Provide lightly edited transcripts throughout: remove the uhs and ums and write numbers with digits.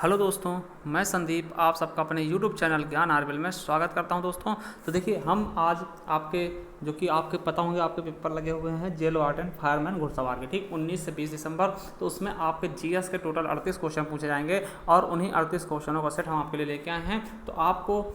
Hello दोस्तों, मैं संदीप आप सबका अपने YouTube चैनल ज्ञान आरबेल में स्वागत करता हूं दोस्तों। तो देखिए हम आज आपके जो कि आपके पता होंगे आपके पेपर लगे हुए हैं जेल वार्डन फायरमैन घुड़सवार के, ठीक 19 से 20 दिसंबर। तो उसमें आपके जीएस के टोटल 38 क्वेश्चन पूछे जाएंगे और उन्हीं 38 क्वेश्चनों का सेट हम आपके लिए लेके आए हैं। तो आपको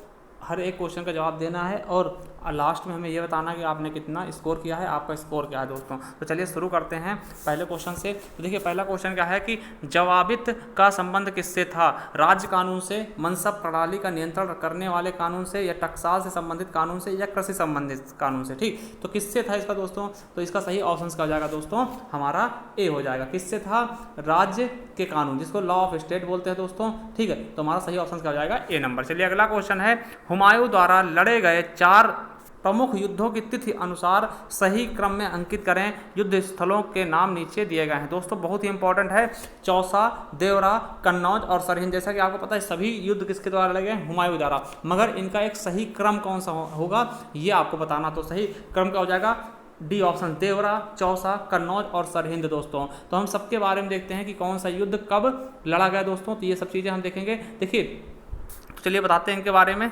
हर एक क्वेश्चन का जवाब देना है और लास्ट में हमें ये बताना कि आपने कितना स्कोर किया है, आपका स्कोर क्या है दोस्तों। तो चलिए शुरू करते हैं पहले क्वेश्चन से। तो देखिए पहला क्वेश्चन क्या है कि जवाबित का संबंध किससे था? राज्य कानून से, मनसब प्रणाली का नियंत्रण करने वाले कानून से, या टकसाल से संबंधित कानून से, या कृषि संबंधित कानून से। ठीक, तो किससे था इसका दोस्तों? तो इसका सही ऑप्शन क्या हो जाएगा दोस्तों? हमारा ए हो जाएगा। किससे था? राज्य के कानून, जिसको लॉ ऑफ स्टेट बोलते हैं दोस्तों। ठीक है, तो हमारा सही ऑप्शन क्या हो जाएगा? ए नंबर। चलिए अगला क्वेश्चन है, हुमायूं द्वारा लड़े गए 4 प्रमुख युद्धों की तिथि अनुसार सही क्रम में अंकित करें। युद्ध स्थलों के नाम नीचे दिए गए हैं दोस्तों। बहुत ही इंपॉर्टेंट है। चौसा, देवरा, कन्नौज और सरहिंद। जैसा कि आपको पता है सभी युद्ध किसके द्वारा लड़े गए? हुमायूं द्वारा। मगर इनका एक सही क्रम कौन सा होगा ये आपको बताना। तो सही क्रम क्या हो जाएगा? डी ऑप्शन, देवरा, चौसा, कन्नौज और सरहिंद दोस्तों। तो हम सबके बारे में देखते हैं कि कौन सा युद्ध कब लड़ा गया दोस्तों। तो ये सब चीज़ें हम देखेंगे। देखिए तो चलिए बताते हैं इनके बारे में।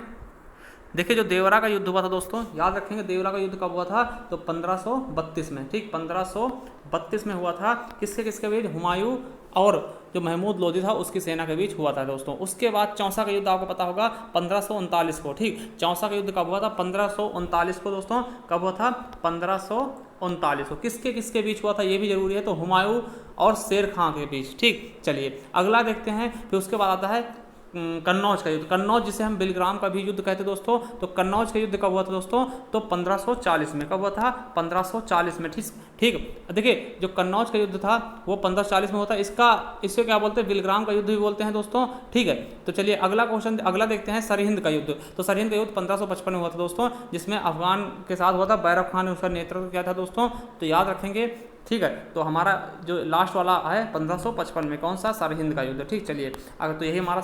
देखिए जो देवरा का युद्ध हुआ था दोस्तों, याद रखेंगे देवरा का युद्ध कब हुआ था? तो 1532 में। ठीक, 1532 में हुआ था। किसके किसके बीच? हुमायूं और जो महमूद लोदी था उसकी सेना के बीच हुआ था दोस्तों। उसके बाद चौसा का युद्ध आपको पता होगा 1539 को। ठीक, चौसा का युद्ध कब हुआ था? 1539 को दोस्तों। कब हुआ था? 1539 को। किसके किसके बीच हुआ था ये भी जरूरी है। तो हुमायूं और शेर खां के बीच। ठीक, चलिए अगला देखते हैं। फिर उसके बाद आता है कन्नौज का युद्ध। कन्नौज जिसे हम बिलग्राम का भी युद्ध कहते हैं दोस्तों। तो कन्नौज का युद्ध कब हुआ था दोस्तों? तो 1540 में। कब हुआ था? 1540 में। ठीक, देखिए जो कन्नौज का युद्ध था वो 1540 में होता है। इसे क्या बोलते हैं? बिलग्राम का युद्ध भी बोलते हैं दोस्तों। ठीक है, तो चलिए अगला क्वेश्चन अगला देखते हैं, सरहिंद का युद्ध। तो सरहिंद का युद्ध 1555 में हुआ था दोस्तों, जिसमें अफगान के साथ हुआ था। बैरक खान ने उसका नेतृत्व किया था दोस्तों। तो याद रखेंगे। ठीक है, तो हमारा जो लास्ट वाला है 1555 में, कौन सा? सरहिंद का युद्ध। ठीक, चलिए अगर तो यही हमारा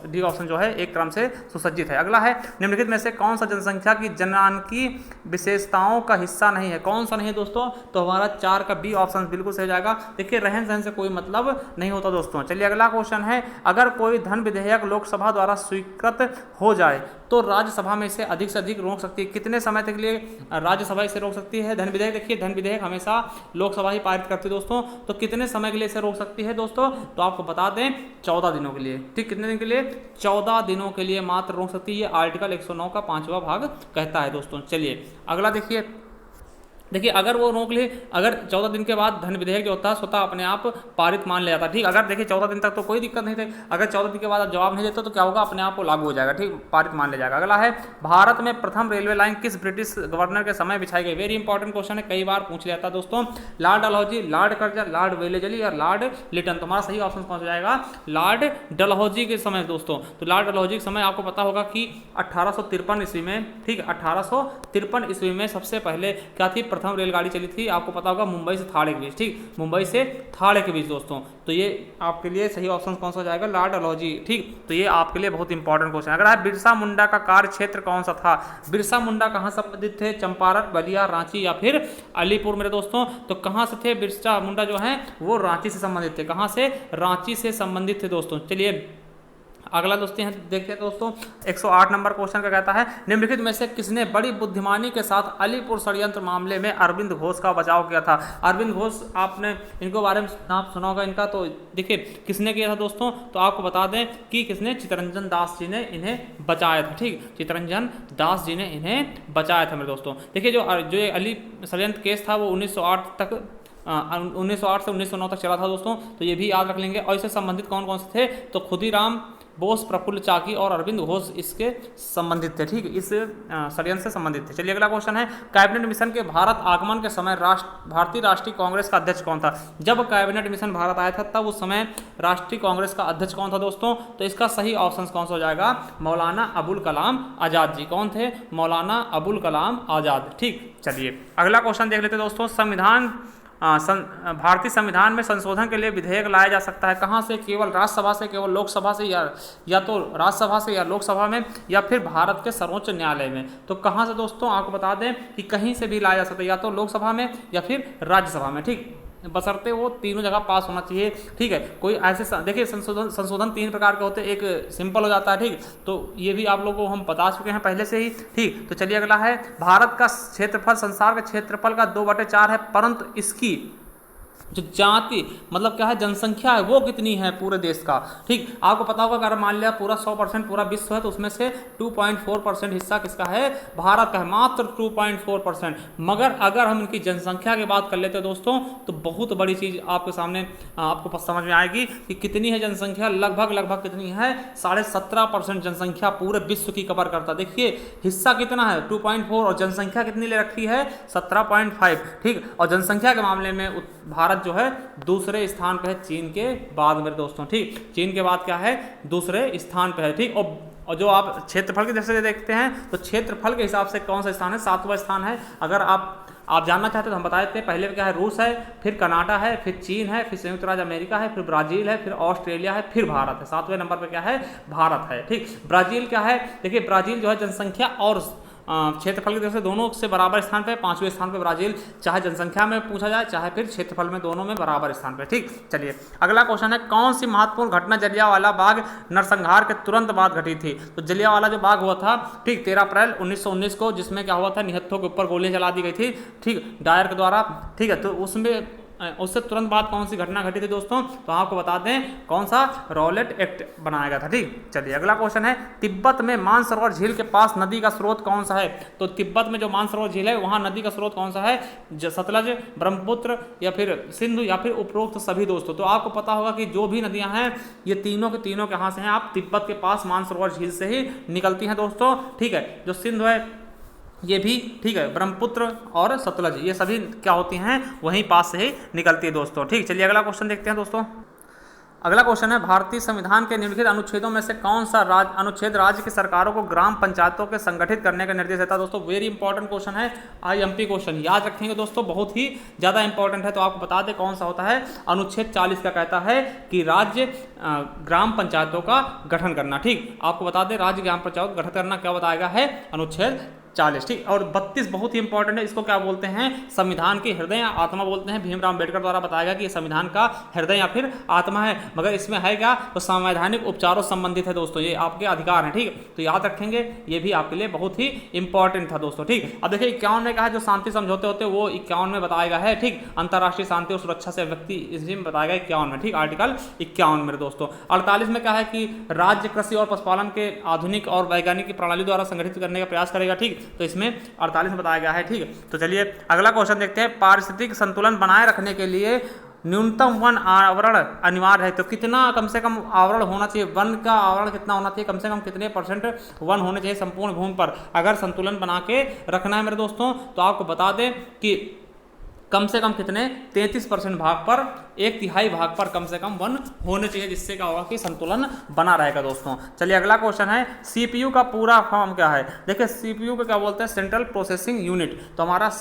डी ऑप्शन जो है एक क्रम से सुसज्जित है। अगला है, निम्नलिखित में से कौन सा जनसंख्या की जनांकी विशेषताओं का हिस्सा नहीं है? कौन सा नहीं है दोस्तों? तो हमारा 4 का बी ऑप्शन बिल्कुल सही जाएगा। देखिए रहन सहन से कोई मतलब नहीं होता दोस्तों। चलिए अगला क्वेश्चन है, अगर कोई धन विधेयक लोकसभा द्वारा स्वीकृत हो जाए तो राज्यसभा में इसे अधिक से अधिक रोक सकती है। कितने समय तक के लिए राज्यसभा इसे रोक सकती है? धन विधेयक। देखिए धन विधेयक हमेशा लोकसभा ही पारित करती है दोस्तों। तो कितने समय के लिए इसे रोक सकती है दोस्तों? तो आपको बता दें 14 दिनों के लिए। ठीक, कितने दिन के लिए? 14 दिनों के लिए मात्र रोक सकती है। आर्टिकल 109 का 5वां भाग कहता है दोस्तों। चलिए अगला देखिए अगर वो रोक ले, अगर 14 दिन के बाद धन विधेयक जो होता है स्वतः अपने आप पारित मान लिया जाता है। ठीक, अगर देखिए 14 दिन तक तो कोई दिक्कत नहीं थी। अगर 14 दिन के बाद जवाब नहीं देता तो क्या होगा? अपने आप को लागू हो जाएगा। ठीक, पारित मान लिया जाएगा। अगला है, भारत में प्रथम रेलवे लाइन किस ब्रिटिश गवर्नर के समय बिछाई गई? वेरी इंपॉर्टेंट क्वेश्चन है, कई बार पूछ लिया था दोस्तों। Lord Dalhousie, Lord Curzon, Lord Wellesley और लॉर्ड लिटन। तो हमारा सही ऑप्शन कौन सा जाएगा? लॉर्ड डलहौजी के समय दोस्तों। तो लॉर्ड डलहौजी के समय आपको पता होगा कि 1853 ईस्वी में, ठीक 1853 ईस्वी में सबसे पहले क्या थी? प्रथम रेलगाड़ी चली थी, आपको पता होगा मुंबई से थाड़े के बीच। ठीक, मुंबई से थाड़े के बीच दोस्तों। तो ये आपके लिए सही ऑप्शन कौन सा जाएगा? लॉर्ड डलहौजी। ठीक, तो ये आपके लिए बहुत इंपॉर्टेंट क्वेश्चन है। अगर है, बिरसा मुंडा का कार्य क्षेत्र कौन सा था? बिरसा मुंडा कहाँ संबंधित थे? चंपारण, बलिया, रांची या फिर अलीपुर मेरे दोस्तों। तो कहाँ से थे बिरसा मुंडा जो है? वो रांची से संबंधित थे। कहाँ से? रांची से संबंधित थे दोस्तों। चलिए अगला दोस्तों देखते हैं दोस्तों, 108 नंबर क्वेश्चन का कहता है, निम्नलिखित में से किसने बड़ी बुद्धिमानी के साथ अलीपुर षड्यंत्र मामले में अरविंद घोष का बचाव किया था? अरविंद घोष, आपने इनको बारे में नाम सुना होगा इनका। तो देखिए किसने किया था दोस्तों? तो आपको बता दें कि किसने? चितरंजन दास जी ने इन्हें बचाया था। ठीक, चितरंजन दास जी ने इन्हें बचाया था मेरे दोस्तों। देखिए जो अली षड्यंत्र केस था वो 1908 से 1909 तक चला था दोस्तों। तो ये भी याद रख लेंगे। और इससे संबंधित कौन कौन से थे? तो खुदीराम बोस, प्रफुल्ल चाकी और अरविंद घोष इसके संबंधित थे। ठीक, इस षड्यंत्र से संबंधित थे। चलिए अगला क्वेश्चन है, कैबिनेट मिशन के भारत आगमन के समय भारतीय राष्ट्रीय कांग्रेस का अध्यक्ष कौन था? जब कैबिनेट मिशन भारत आया था तब उस समय राष्ट्रीय कांग्रेस का अध्यक्ष कौन था दोस्तों? तो इसका सही ऑप्शन कौन सा हो जाएगा? मौलाना अबुल कलाम आजाद जी। कौन थे? मौलाना अबुल कलाम आजाद। ठीक, चलिए अगला क्वेश्चन देख लेते हैं दोस्तों। भारतीय संविधान में संशोधन के लिए विधेयक लाया जा सकता है कहाँ से? केवल राज्यसभा से, केवल लोकसभा से, या तो राज्यसभा से या लोकसभा में, या फिर भारत के सर्वोच्च न्यायालय में। तो कहाँ से दोस्तों? आपको बता दें कि कहीं से भी लाया जा सकता है, या तो लोकसभा में या फिर राज्यसभा में। ठीक, बशर्ते वो तीनों जगह पास होना चाहिए। ठीक है, कोई ऐसे देखिए संशोधन 3 प्रकार के होते हैं, एक सिंपल हो जाता है। ठीक, तो ये भी आप लोगों को हम बता चुके हैं पहले से ही। ठीक, तो चलिए अगला है, भारत का क्षेत्रफल संसार के क्षेत्रफल का 2/4 है, परंतु इसकी जो जाति मतलब क्या है, जनसंख्या है वो कितनी है पूरे देश का। ठीक, आपको पता होगा अगर मान लिया पूरा 100% पूरा विश्व है तो उसमें से 2.4% हिस्सा किसका है, भारत का है, मात्र 2.4%। मगर अगर हम इनकी जनसंख्या की बात कर लेते हैं दोस्तों तो बहुत बड़ी चीज आपके सामने आपको समझ में आएगी कि कितनी है जनसंख्या, लगभग कितनी है, 17.5% जनसंख्या पूरे विश्व की कवर करता है। देखिए हिस्सा कितना है 2.4 और जनसंख्या कितनी ले रखी है 17.5। ठीक, और जनसंख्या के मामले में भारत जो है दूसरे स्थान पे है चीन के बाद मेरे दोस्तों। ठीक, चीन के बाद क्या है, दूसरे स्थान पे है। ठीक, और जो आप क्षेत्रफल के जैसे देखते हैं तो क्षेत्रफल के हिसाब से कौन सा स्थान है, 7वां स्थान है। अगर आप जानना चाहते हो तो हम बता देते हैं, पहले क्या है, रूस है, फिर कनाडा है, फिर चीन है, फिर संयुक्त राज्य अमेरिका है, फिर ब्राजील है, फिर ऑस्ट्रेलिया है, फिर भारत है। 7वें नंबर पर क्या है, भारत है। ठीक, ब्राजील क्या है, देखिए ब्राजील जो है जनसंख्या और क्षेत्रफल की तरफ से दोनों से बराबर स्थान पे, 5वें स्थान पे ब्राजील, चाहे जनसंख्या में पूछा जाए चाहे फिर क्षेत्रफल में, दोनों में बराबर स्थान पे। ठीक, चलिए अगला क्वेश्चन है, कौन सी महत्वपूर्ण घटना जलियांवाला बाग नरसंहार के तुरंत बाद घटी थी। तो जलियांवाला जो बाग हुआ था, ठीक, 13 अप्रैल 1919 को, जिसमें क्या हुआ था, निहत्थों के ऊपर गोलियां चला दी गई थी, ठीक, डायर के द्वारा। ठीक है, तो उससे तुरंत बाद कौन सी घटना घटी थी दोस्तों, तो आपको बता दें कौन सा, रॉलेट एक्ट बनाया गया था। ठीक, चलिए अगला क्वेश्चन है, तिब्बत में मानसरोवर झील के पास नदी का स्रोत कौन सा है। तो तिब्बत में जो मानसरोवर झील है वहां नदी का स्रोत कौन सा है, सतलज, ब्रह्मपुत्र या फिर सिंधु या फिर उपरोक्त सभी दोस्तों। तो आपको पता होगा कि जो भी नदियां हैं ये तीनों के तीनों कहाँ से हैं, आप तिब्बत के पास मानसरोवर झील से ही निकलती हैं दोस्तों। ठीक है, जो सिंधु है ये भी, ठीक है, ब्रह्मपुत्र और सतलज ये सभी क्या होती हैं, वहीं पास से ही निकलती है दोस्तों। ठीक, चलिए अगला क्वेश्चन देखते हैं दोस्तों। अगला क्वेश्चन है, भारतीय संविधान के निम्नलिखित अनुच्छेदों में से कौन सा अनुच्छेद राज्य की सरकारों को ग्राम पंचायतों के संगठित करने का निर्देश देता है। दोस्तों वेरी इंपॉर्टेंट क्वेश्चन है, IMP क्वेश्चन, याद रखेंगे दोस्तों, बहुत ही ज़्यादा इंपॉर्टेंट है। तो आपको बता दें कौन सा होता है, अनुच्छेद 40 का कहता है कि राज्य ग्राम पंचायतों का गठन करना। ठीक, आपको बता दें राज्य ग्राम पंचायत गठन करना क्या बताएगा है, अनुच्छेद 40। ठीक, और 32 बहुत ही इंपॉर्टेंट है, इसको क्या बोलते हैं, संविधान की हृदय या आत्मा बोलते हैं। भीमराव अम्बेडकर द्वारा बताया गया कि ये संविधान का हृदय या फिर आत्मा है, मगर इसमें है क्या, तो संवैधानिक उपचारों से संबंधित है दोस्तों, ये आपके अधिकार हैं। ठीक, तो याद रखेंगे, ये भी आपके लिए बहुत ही इंपॉर्टेंट था दोस्तों। ठीक, अब देखिए 51 में कहा जो शांति समझौते होते हैं वो 51 में बताया गया है। ठीक, अंतर्राष्ट्रीय शांति और सुरक्षा से व्यक्ति इसमें बताया गया 51 में। ठीक, आर्टिकल 51 मेरे दोस्तों। 48 में क्या है कि राज्य कृषि और पशुपालन के आधुनिक और वैज्ञानिक प्रणाली द्वारा संगठित करने का प्रयास करेगा। ठीक, तो इसमें 48 में बताया गया है। ठीक, तो चलिए अगला क्वेश्चन देखते हैं, पारिस्थितिक संतुलन बनाए रखने के लिए न्यूनतम वन आवरण अनिवार्य है। तो कितना कम से कम आवरण होना चाहिए, वन का आवरण कितना होना चाहिए, कम से कम कितने % वन होने चाहिए संपूर्ण भूमि पर, अगर संतुलन बना के रखना है मेरे दोस्तों। तो आपको बता दें कि कम से कम कितने, 33% भाग पर, 1/3 भाग पर कम से कम वन होने चाहिए, जिससे क्या होगा कि संतुलन बना रहेगा दोस्तों। चलिए अगला क्वेश्चन है, CPU का पूरा फॉर्म क्या है। देखिए CPU को क्या बोलते हैं, सेंट्रल प्रोसेसिंग यूनिट। तो हमारा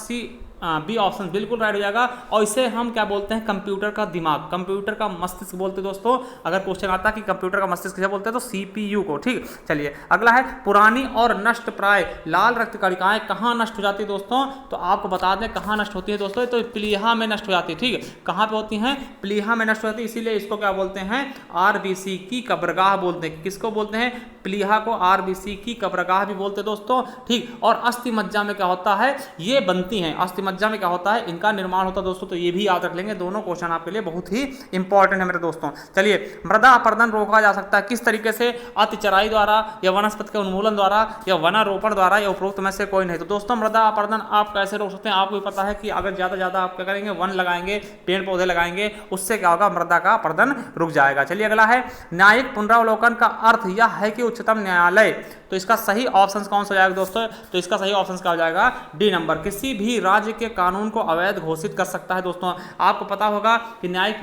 बी ऑप्शन बिल्कुल राइट हो जाएगा। और इसे हम क्या बोलते हैं, कंप्यूटर का दिमाग, कंप्यूटर का मस्तिष्क बोलते हैं दोस्तों। अगर क्वेश्चन आता है कि कंप्यूटर का मस्तिष्क किसे बोलते हैं तो CPU को। ठीक, चलिए अगला है, पुरानी और नष्ट प्राय लाल रक्त कणिकाएं कहाँ नष्ट हो जाती है दोस्तों। तो आपको बता दें कहाँ नष्ट होती है दोस्तों, तो प्लीहा में नष्ट हो जाती है। ठीक है, कहाँ पे होती हैं, प्लीहा में नष्ट हो जाती है, इसीलिए इसको क्या बोलते हैं, RBC की कब्रगाह बोलते हैं। किसको बोलते हैं, प्लीहा को RBC की कब्रगाह भी बोलते हैं दोस्तों। ठीक, और अस्थि मज्जा में क्या होता है, ये बनती हैं, अस्थि मज्जा में क्या होता है, इनका निर्माण होता है दोस्तों। तो ये भी याद रख लेंगे, दोनों क्वेश्चन आपके लिए बहुत ही इंपॉर्टेंट है मेरे दोस्तों। चलिए, मृदा अपरदन रोका जा सकता है किस तरीके से, अति चराई द्वारा या वनस्पति के उन्मूलन द्वारा या वनारोपण द्वारा या उपरोक्त में से कोई नहीं। तो दोस्तों मृदा अपरदन आप कैसे रोक सकते हैं, आपको पता है कि अगर ज़्यादा ज़्यादा आप क्या करेंगे, वन लगाएंगे, पेड़ पौधे लगाएंगे, उससे क्या होगा, मृदा का अपरदन रुक जाएगा। चलिए अगला है, न्यायिक पुनरावलोकन का अर्थ यह है कि उच्चतम न्यायालय, तो इसका सही ऑप्शन कौन सा हो जाएगा दोस्तों, तो इसका सही ऑप्शन क्या हो जाएगा, D नंबर, किसी भी राज्य के कानून को अवैध घोषित कर सकता है दोस्तों। आपको पता होगा कि न्यायिक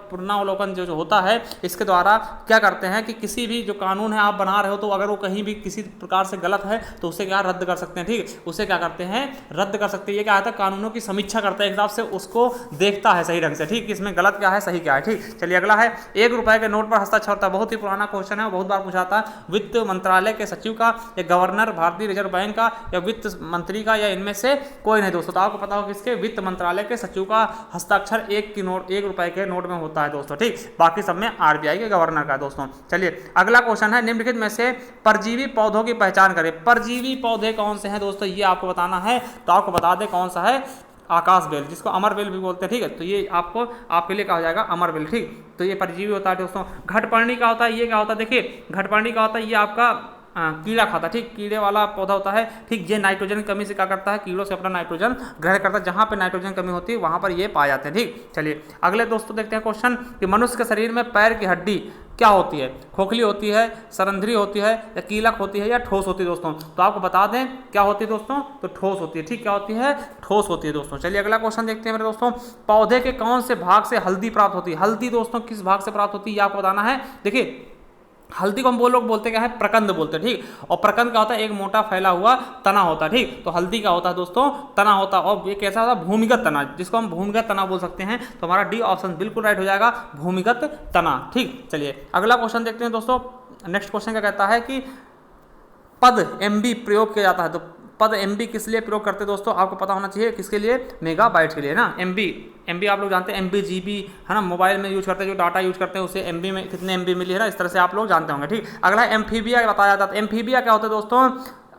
पुनरावलोकन जो होता है, इसके द्वारा क्या करते हैं कि किसी भी जो कानून है आप बना रहे हो, तो अगर वो कहीं भी किसी प्रकार से गलत है तो उसे क्या रद्द कर सकते हैं। ठीक, उसे क्या करते हैं, रद्द कर सकते हैं। ये क्या है, कानूनों की समीक्षा करता है, एक हिसाब से उसको देखता है सही ढंग से। ठीक, इसमें गलत क्या है, सही क्या है। ठीक, चलिए अगला है, 1 रुपए के नोट पर हस्ताक्षर होता है, बहुत ही पुराना क्वेश्चन है, बहुत बार पूछा था, वित्त वित्त मंत्रालय के सचिव का या गवर्नर भारतीय रिजर्व बैंक का या वित्त मंत्री का या इनमें से कोई नहीं दोस्तों। तो आपको पता होगा किसके, वित्त मंत्रालय के सचिव का हस्ताक्षर 1 रुपए के नोट में होता है दोस्तों, ठीक। बाकी सब में आरबीआई के गवर्नर का दोस्तों। चलिए अगला क्वेश्चन है, निम्नलिखित में से परजीवी पौधों की पहचान करें। परजीवी पौधे कौन से हैं दोस्तों, ये आपको बताना है। तो आपको बता दें कौन सा है, आकाश बेल, जिसको अमर बेल भी बोलते हैं, ठीक है। तो ये आपके लिए कहा जाएगा अमर बेल, ठीक। तो ये परजीवी होता है दोस्तों। घटपर्णी का होता है, ये क्या होता है देखिए, घटपर्णी का होता है ये आपका कीड़ा खाता है, ठीक। कीड़े वाला पौधा होता है, ठीक। ये नाइट्रोजन की कमी से क्या करता है, कीड़ों से अपना नाइट्रोजन ग्रहण करता है। जहाँ पे नाइट्रोजन कमी होती है वहाँ पर ये पाए जाते हैं, ठीक। चलिए अगले दोस्तों देखते हैं क्वेश्चन कि मनुष्य के शरीर में पैर की हड्डी क्या होती है, खोखली होती है, सरंध्री होती है या कीलक होती है या ठोस होती है दोस्तों। तो आपको बता दें क्या होती है दोस्तों, तो ठोस होती है, ठीक। क्या होती है, ठोस होती है दोस्तों। चलिए अगला क्वेश्चन देखते हैं मेरे दोस्तों, पौधे के कौन से भाग से हल्दी प्राप्त होती है। हल्दी दोस्तों किस भाग से प्राप्त होती है, ये आपको बताना है। देखिए हल्दी को हम लोग बोलते क्या है, प्रकंद बोलते हैं, ठीक। और प्रकंद का होता है एक मोटा फैला हुआ तना होता है, ठीक। तो हल्दी का होता है दोस्तों तना होता है, और ये कैसा होता है, भूमिगत तना, जिसको हम भूमिगत तना बोल सकते हैं। तो हमारा डी ऑप्शन बिल्कुल राइट हो जाएगा, भूमिगत तना, ठीक। चलिए अगला क्वेश्चन देखते हैं दोस्तों। नेक्स्ट क्वेश्चन क्या कहता है कि पद एमबी प्रयोग किया जाता है। तो पद एमबी किस लिए प्रयोग करते हैं दोस्तों, आपको पता होना चाहिए, किसके लिए, मेगाबाइट के लिए ना। एमबी आप लोग जानते हैं, एमबी जीबी है ना, मोबाइल में यूज करते हैं, जो डाटा यूज करते हैं उसे एमबी में कितने एमबी मिली है ना, इस तरह से आप लोग जानते होंगे, ठीक। अगला है एम्फीबिया बताया जाता है। एम्फीबिया क्या होता है दोस्तों,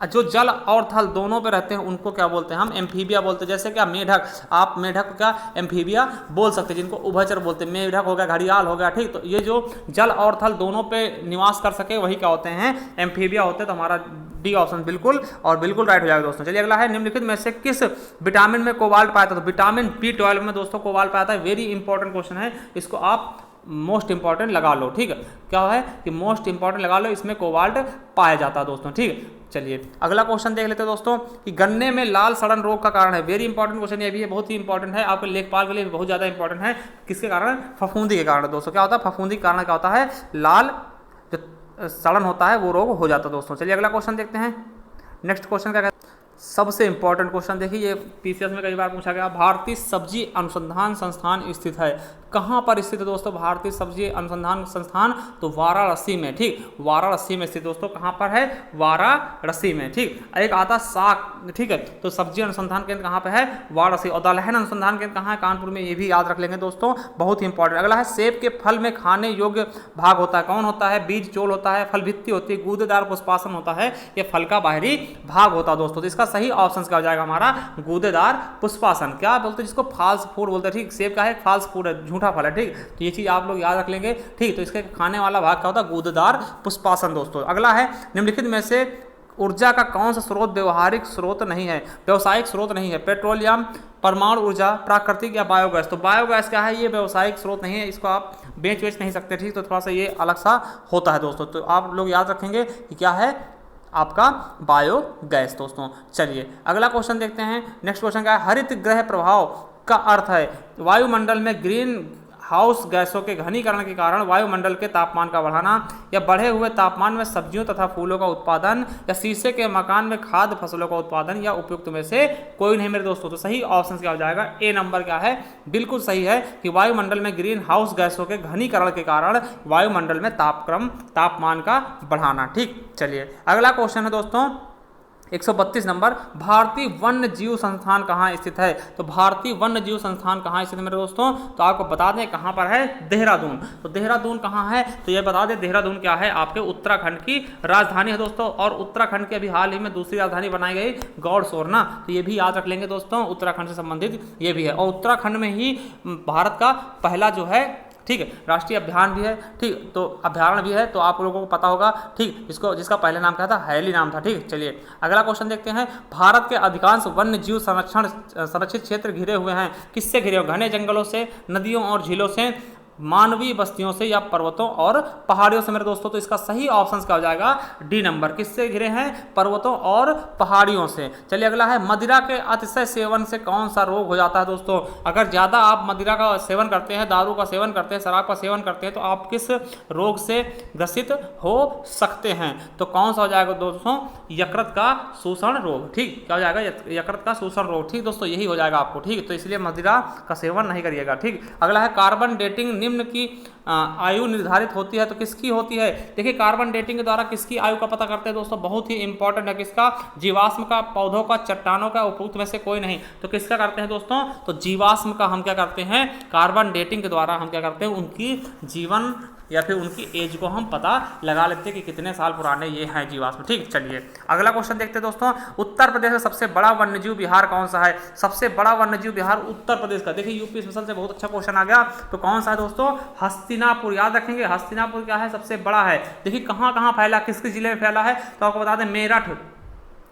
जो जल और थल दोनों पे रहते हैं उनको क्या बोलते हैं, हम एम्फीबिया बोलते हैं। जैसे क्या मेढक, आप मेढक क्या एम्फीबिया बोल सकते हैं, जिनको उभयचर बोलते हैं। मेढक हो गया, घड़ियाल हो गया, ठीक। तो ये जो जल और थल दोनों पे निवास कर सके वही क्या होते हैं, एम्फीबिया होते हैं। तो हमारा डी ऑप्शन बिल्कुल और बिल्कुल राइट हो जाएगा दोस्तों। चलिए अगला है, निम्नलिखित में से किस विटामिन में कोबाल्ट पाया था। तो विटामिन B12 में दोस्तों कोबाल्ट पाया था। वेरी इंपॉर्टेंट क्वेश्चन है, इसको आप मोस्ट इंपॉर्टेंट लगा लो, ठीक है। क्या है कि मोस्ट इंपॉर्टेंट लगा लो, इसमें कोबाल्ट पाया जाता है दोस्तों, ठीक। चलिए अगला क्वेश्चन देख लेते हैं दोस्तों कि गन्ने में लाल सड़न रोग का कारण है। वेरी इंपॉर्टेंट क्वेश्चन ये भी है, बहुत ही इंपॉर्टेंट है, आपके लेखपाल के लिए भी बहुत ज़्यादा इंपॉर्टेंट है। किसके कारण, फफूंदी के कारण दोस्तों। क्या होता है, फफूंदी के कारण क्या होता है, लाल जो सड़न होता है वो रोग हो जाता है दोस्तों। चलिए अगला क्वेश्चन देखते हैं। नेक्स्ट क्वेश्चन क्या कहते हैं, सबसे इंपॉर्टेंट क्वेश्चन देखिए, ये पीसीएस में कई बार पूछा गया। भारतीय सब्जी अनुसंधान संस्थान स्थित है, कहाँ पर स्थित है दोस्तों, भारतीय सब्जी अनुसंधान संस्थान, तो वाराणसी में, ठीक। वाराणसी में स्थित दोस्तों, कहाँ पर है, वाराणसी में, ठीक। एक आता साग, ठीक है। तो सब्जी अनुसंधान केंद्र कहाँ पे है, वाराणसी। और दलहन अनुसंधान केंद्र कहाँ है, कानपुर में। ये भी याद रख लेंगे दोस्तों, बहुत ही इंपॉर्टेंट। अगला है, सेब के फल में खाने योग्य भाग होता है, कौन होता है, बीज चोल होता है, फल भित्ति होती है, गूदेदार पुष्पासन होता है, ये फल का बाहरी भाग होता है दोस्तों। तो इसका सही ऑप्शन क्या हो जाएगा हमारा, गूदेदार पुष्पासन। क्या बोलते हैं जिसको, फाल्स फूड बोलते हैं, ठीक। सेब का है फाल्स फूड है, झूठा फल है, ठीक। तो ये चीज आप लोग याद रख लेंगे, ठीक। तो इसके खाने वाला भाग क्या होता है, गूदेदार पुष्पासन दोस्तों। अगला है, निम्नलिखित में से ऊर्जा का कौन सा स्रोत व्यवहारिक स्रोत नहीं है, व्यावसायिक स्रोत नहीं है। पेट्रोलियम, परमाणु ऊर्जा, प्राकृतिक या बायोगैस। तो बायोगैस क्या है, ये व्यावसायिक स्रोत नहीं है, इसको आप बेच नहीं सकते, ठीक। तो थोड़ा सा ये अलग सा होता है दोस्तों। तो आप लोग याद रखेंगे कि क्या है आपका बायोगैस दोस्तों। चलिए अगला क्वेश्चन देखते हैं। नेक्स्ट क्वेश्चन क्या है, हरित गृह प्रभाव का अर्थ है वायुमंडल में ग्रीन हाउस गैसों के घनीकरण के कारण वायुमंडल के तापमान का बढ़ाना, या बढ़े हुए तापमान में सब्जियों तथा फूलों का उत्पादन, या शीशे के मकान में खाद्य फसलों का उत्पादन, या उपयुक्त में से कोई नहीं मेरे दोस्तों। तो सही ऑप्शन क्या हो जाएगा, ए नंबर क्या है, बिल्कुल सही है कि वायुमंडल में ग्रीन हाउस गैसों के घनीकरण के कारण वायुमंडल में तापमान का बढ़ाना, ठीक। चलिए अगला क्वेश्चन है दोस्तों 132 नंबर, भारतीय वन्य जीव संस्थान कहाँ स्थित है। तो भारतीय वन्य जीव संस्थान कहाँ स्थित है मेरे दोस्तों, तो आपको बता दें कहाँ पर है, देहरादून। तो देहरादून कहाँ है, तो ये बता दें देहरादून क्या है, आपके उत्तराखंड की राजधानी है दोस्तों। और उत्तराखंड के अभी हाल ही में दूसरी राजधानी बनाई गई गौड़सोर ना, तो ये भी याद रख लेंगे दोस्तों, उत्तराखंड से संबंधित ये भी है। और उत्तराखंड में ही भारत का पहला जो है, ठीक है, राष्ट्रीय अभियान भी है, ठीक। तो अभ्यारण्य भी है, तो आप लोगों को पता होगा, ठीक। इसको जिसका पहले नाम क्या था, हैली नाम था, ठीक। चलिए अगला क्वेश्चन देखते हैं। भारत के अधिकांश वन्य जीव संरक्षित क्षेत्र घिरे हुए हैं, किससे घिरे हुए, घने जंगलों से, नदियों और झीलों से, मानवीय बस्तियों से, या पर्वतों और पहाड़ियों से मेरे दोस्तों। तो इसका सही ऑप्शन क्या हो जाएगा, डी नंबर। किससे घिरे हैं, पर्वतों और पहाड़ियों से। चलिए अगला है, मदिरा के अतिशय सेवन से कौन सा रोग हो जाता है दोस्तों। अगर ज़्यादा आप मदिरा का सेवन करते हैं, दारू का सेवन करते हैं, शराब का सेवन करते हैं, तो आप किस रोग से ग्रसित हो सकते हैं। तो कौन सा हो जाएगा दोस्तों, यकृत का शोषण रोग, ठीक। क्या हो जाएगा, यकृत का शोषण रोग, ठीक दोस्तों, यही हो जाएगा आपको, ठीक। तो इसलिए मदिरा का सेवन नहीं करिएगा, ठीक। अगला है, कार्बन डेटिंग निम्न की आयु निर्धारित होती है, तो किसकी होती है? देखिए कार्बन डेटिंग के द्वारा किसकी आयु का पता करते हैं दोस्तों, बहुत ही इंपॉर्टेंट है। किसका? जीवाश्म का, पौधों का, चट्टानों का, उपयुक्त में से कोई नहीं। तो किसका करते हैं दोस्तों? तो जीवाश्म का हम क्या करते हैं? कार्बन डेटिंग के द्वारा हम क्या करते हैं? उनकी जीवन या फिर उनकी एज को हम पता लगा लेते हैं कि कितने साल पुराने ये हैं जीवाश्म। ठीक, चलिए अगला क्वेश्चन देखते हैं दोस्तों। उत्तर प्रदेश का सबसे बड़ा वन्यजीव विहार कौन सा है? सबसे बड़ा वन्यजीव विहार उत्तर प्रदेश का, देखिए यूपी स्पेशल से बहुत अच्छा क्वेश्चन आ गया। तो कौन सा है दोस्तों? हस्तिनापुर। याद रखेंगे हस्तिनापुर क्या है? सबसे बड़ा है। देखिए कहाँ कहाँ फैला, किस किस जिले में फैला है? तो आपको बता दें मेरठ,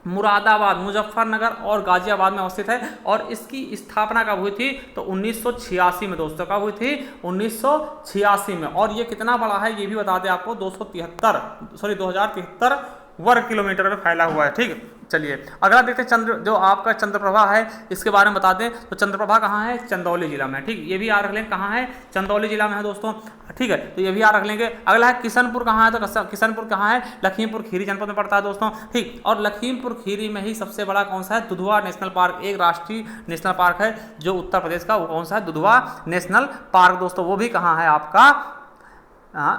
मुरादाबाद, मुजफ्फरनगर और गाजियाबाद में अवस्थित है। और इसकी स्थापना कब हुई थी? तो 1986 में दोस्तों। कब हुई थी? 1986 में। और ये कितना बड़ा है ये भी बता दें आपको, 2073 वर्ग किलोमीटर में फैला हुआ है। ठीक, चलिए अगला देखते हैं। चंद्र, जो आपका चंद्रप्रभा है इसके बारे में बता दें। तो चंद्रप्रभा कहाँ है? चंदौली जिला में। ठीक, ये भी याद रख लेंगे कहाँ है? चंदौली जिला में है दोस्तों। ठीक है, तो ये भी याद रख लेंगे। अगला है किशनपुर कहाँ है? तो किशनपुर कहाँ है? लखीमपुर खीरी जनपद में पड़ता है दोस्तों। ठीक, और लखीमपुर खीरी में ही सबसे बड़ा कौन सा है? दुधवा नेशनल पार्क, एक राष्ट्रीय नेशनल पार्क है जो उत्तर प्रदेश का, वो कौन सा है? दुधवा नेशनल पार्क दोस्तों। वो भी कहाँ है आपका?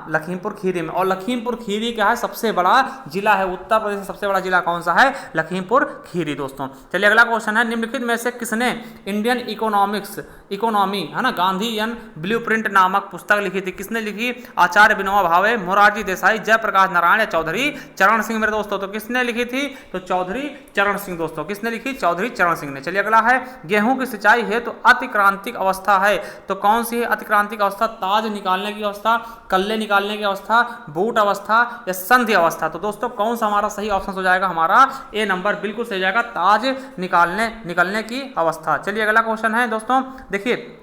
लखीमपुर खीरी में। और लखीमपुर खीरी क्या है? सबसे बड़ा जिला है उत्तर प्रदेश का। सबसे बड़ा जिला कौन सा है? लखीमपुर खीरी दोस्तों। चलिए अगला क्वेश्चन है, निम्नलिखित में से किसने इंडियन इकोनॉमी है ना गांधीयन ब्लूप्रिंट नामक पुस्तक लिखी थी? किसने लिखी? आचार्य विनोबा भावे, मोरारजी देसाई, जयप्रकाश नारायण या चौधरी चरण सिंह मेरे दोस्तों। तो किसने लिखी थी? तो चौधरी चरण सिंह दोस्तों। किसने लिखी? चौधरी चरण सिंह ने। चलिए अगला है, गेहूं की सिंचाई है तो अतिक्रांतिक अवस्था है, तो कौन सी है अतिक्रांतिक अवस्था? ताज निकालने की अवस्था, कल्ले निकालने की अवस्था, बूट अवस्था या संधि अवस्था। तो दोस्तों कौन सा हमारा सही ऑप्शन हो जाएगा? हमारा ए नंबर बिल्कुल सही जाएगा, ताज निकलने की अवस्था। चलिए अगला क्वेश्चन है दोस्तों, देखिए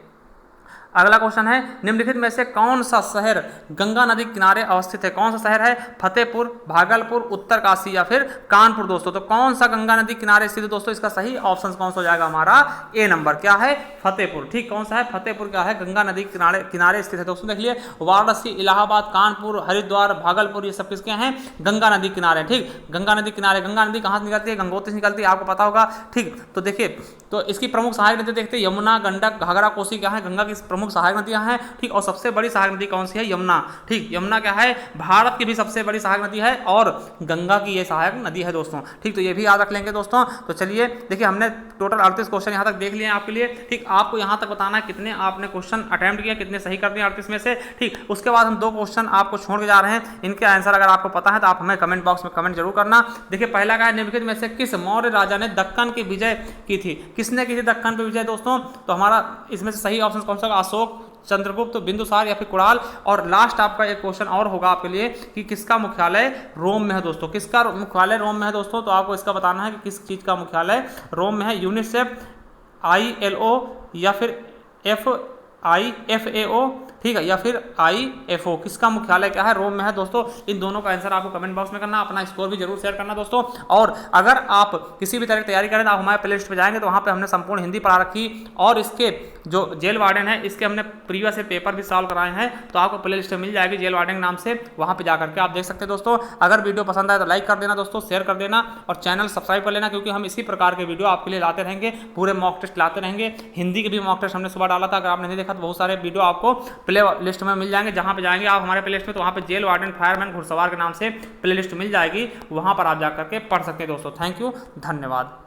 अगला क्वेश्चन है, निम्नलिखित में से कौन सा शहर गंगा नदी किनारे अवस्थित है? कौन सा शहर है? फतेहपुर, भागलपुर, उत्तरकाशी या फिर कानपुर दोस्तों। तो कौन सा गंगा नदी किनारे स्थित है दोस्तों? इसका सही ऑप्शन कौन सा हो जाएगा? हमारा ए नंबर। क्या है? फतेहपुर। ठीक, कौन सा है? फतेहपुर क्या है? गंगा नदी किनारे स्थित है दोस्तों। देख लिए वाराणसी, इलाहाबाद, कानपुर, हरिद्वार, भागलपुर, ये सब किसके हैं? गंगा नदी किनारे। ठीक, गंगा नदी किनारे। गंगा नदी कहाँ से निकलती है? गंगोत्री से निकलती है, आपको पता होगा। ठीक, तो देखिए तो इसकी प्रमुख सहायक नदी देखते हैं, यमुना, गंडक, घाघरा, कोसी क्या है? गंगा की प्रमुख सहायक नदियां हैं। ठीक, और सबसे बड़ी सहायक नदी कौन सी है? यमुना। ठीक, यमुना क्या है? भारत की भी सबसे बड़ी सहायक नदी है और गंगा की ये सहायक नदी है दोस्तों। ठीक, तो ये भी याद रख लेंगे दोस्तों। तो चलिए देखिए हमने टोटल 38 क्वेश्चन यहाँ तक देख लिए हैं आपके लिए। ठीक, आपको यहाँ तक बताना है कितने आपने क्वेश्चन अटेम्प्ट किया, कितने सही कर दिए 38 में से। ठीक, उसके बाद हम 2 क्वेश्चन आपको छोड़ के जा रहे हैं, इनके आंसर अगर आपको पता है तो आप हमें कमेंट बॉक्स में कमेंट जरूर करना। देखिए पहला का है, निम्नलिखित में से किस मौर्य राजा ने दक्कन की विजय की थी? किसने की थी दक्कन पर विजय दोस्तों? तो हमारा इसमें से सही ऑप्शन कौन सा? अशोक, चंद्रगुप्त, बिंदुसार या फिर कुणाल। और लास्ट आपका एक क्वेश्चन और होगा आपके लिए कि किसका मुख्यालय रोम में है दोस्तों? किसका मुख्यालय रोम में है दोस्तों? तो आपको इसका बताना है कि किस चीज का मुख्यालय रोम में है। यूनिसेफ, ILO या फिर FAO, ठीक है, या फिर IFO, किसका मुख्यालय क्या है? रोम में है दोस्तों। इन दोनों का आंसर आपको कमेंट बॉक्स में करना, अपना स्कोर भी जरूर शेयर करना दोस्तों। और अगर आप किसी भी तरह की तैयारी करें तो आप हमारे प्लेलिस्ट पे जाएंगे तो वहाँ पे हमने संपूर्ण हिंदी पढ़ा रखी, और इसके जो जेल वार्डन है इसके हमने प्रीवियस पेपर भी सॉल्व कराए हैं, तो आपको प्लेलिस्ट में मिल जाएगी जेल वार्डन नाम से, वहाँ पे जाकर के आप देख सकते हैं दोस्तों। अगर वीडियो पसंद आए तो लाइक कर देना दोस्तों, शेयर कर देना और चैनल सब्सक्राइब कर लेना, क्योंकि हम इसी प्रकार के वीडियो आपके लिए लाते रहेंगे, पूरे मॉक टेस्ट लाते रहेंगे। हिंदी के भी मॉक टेस्ट हमने सुबह डाला था, अगर आपने नहीं देखा तो बहुत सारे वीडियो आपको प्ले लिस्ट में मिल जाएंगे। जहाँ पे जाएंगे आप हमारे प्ले लिस्ट में तो वहाँ पे जेल वार्डन फायरमैन घुड़सवार के नाम से प्ले लिस्ट मिल जाएगी, वहाँ पर आप जाकर के पढ़ सकते हैं दोस्तों। थैंक यू, धन्यवाद।